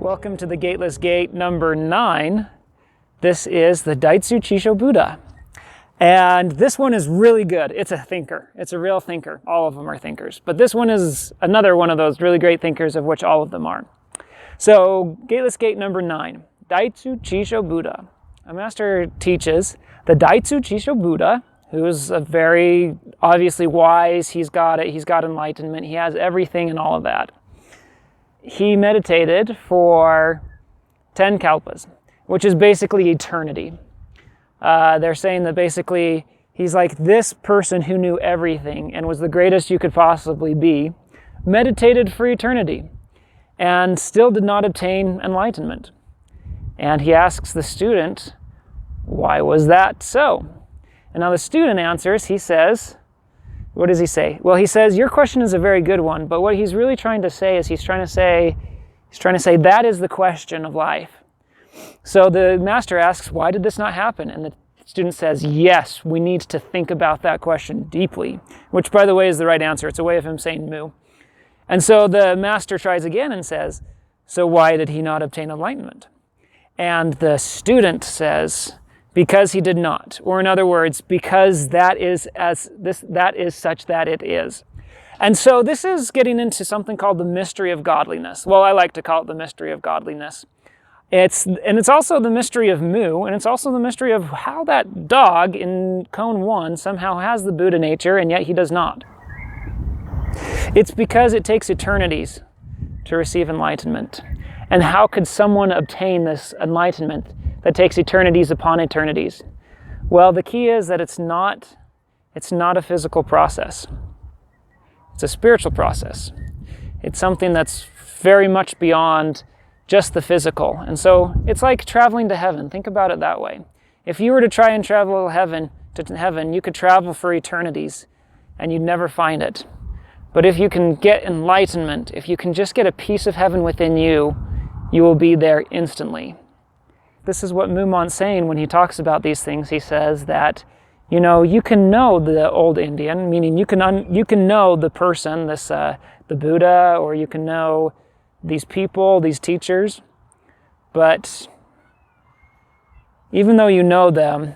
Welcome to the Gateless Gate number 9. This is the Daitsu Chiso Buddha. And this one is really good. It's a thinker. It's a real thinker. All of them are thinkers. But this one is another one of those really great thinkers, of which all of them are. So, Gateless Gate number 9, Daitsu Chiso Buddha. A master teaches the Daitsu Chiso Buddha, who is a very obviously wise. He's got it. He's got enlightenment. He has everything and all of that. He meditated for 10 kalpas, which is basically eternity. They're saying that basically he's like this person who knew everything and was the greatest you could possibly be, meditated for eternity, and still did not obtain enlightenment. And he asks the student, why was that so? And now the student answers, he says, what does he say? Well, he says, your question is a very good one, but what he's really trying to say is he's trying to say that is the question of life. So the master asks, why did this not happen? And the student says, yes, we need to think about that question deeply, which, by the way, is the right answer. It's a way of him saying moo. And so the master tries again and says, so why did he not obtain enlightenment? And the student says, because he did not, or in other words, because that is such that it is. And so this is getting into something called the mystery of godliness. Well, I like to call it the mystery of godliness. It's also the mystery of Mu, and it's also the mystery of how that dog in Koan 1 somehow has the Buddha nature, and yet he does not. It's because it takes eternities to receive enlightenment. And how could someone obtain this enlightenment that takes eternities upon eternities? Well, the key is that it's not a physical process. It's a spiritual process. It's something that's very much beyond just the physical. And so it's like traveling to heaven. Think about it that way. If you were to try and travel to heaven, you could travel for eternities and you'd never find it. But if you can get enlightenment, if you can just get a piece of heaven within you, you will be there instantly. This is what Mumon's saying when he talks about these things. He says that, you can know the old Indian, meaning you can know the person, the Buddha, or you can know these people, these teachers, but even though you know them,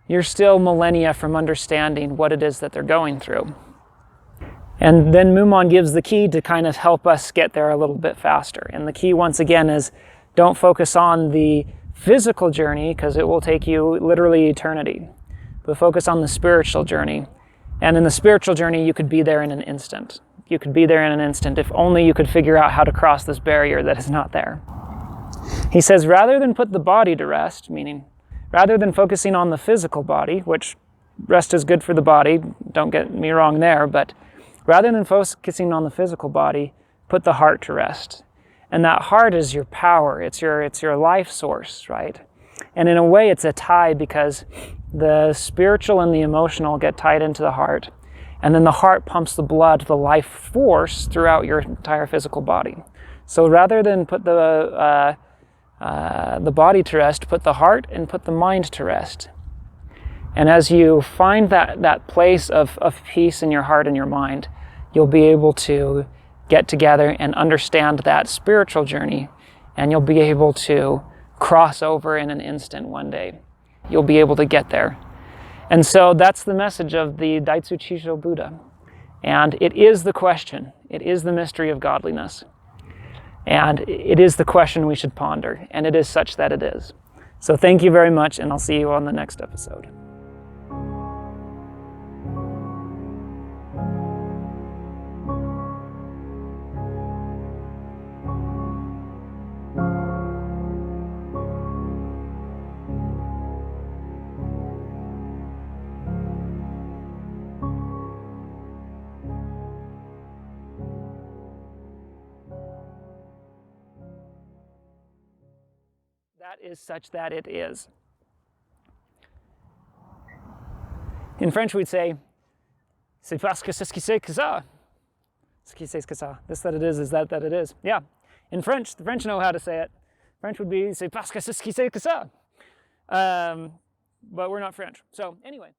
you're still millennia from understanding what it is that they're going through. And then Mumon gives the key to kind of help us get there a little bit faster. And the key, once again, is don't focus on the physical journey, because it will take you literally eternity, but focus on the spiritual journey. And in the spiritual journey, you could be there in an instant. You could be there in an instant if only you could figure out how to cross this barrier that is not there. He says, rather than put the body to rest, meaning rather than focusing on the physical body, which rest is good for the body, don't get me wrong there, but rather than focusing on the physical body, put the heart to rest. And that heart is your power. It's your life source, right? And in a way, it's a tie, because the spiritual and the emotional get tied into the heart. And then the heart pumps the blood, the life force, throughout your entire physical body. So rather than put the body to rest, put the heart and put the mind to rest. And as you find that place of peace in your heart and your mind, you'll be able to get together and understand that spiritual journey, and you'll be able to cross over in an instant one day. You'll be able to get there. And so that's the message of the Daitsu Chiso Buddha. And it is the question. It is the mystery of godliness. And it is the question we should ponder. And it is such that it is. So thank you very much, and I'll see you on the next episode. That is such that it is. In French, we'd say, c'est parce que c'est ce qui c'est que ça. Ce qui c'est que ça. This that it is that it is. Yeah. In French, the French know how to say it. French would be, c'est parce que c'est ce qui c'est que ça. But we're not French. So anyway.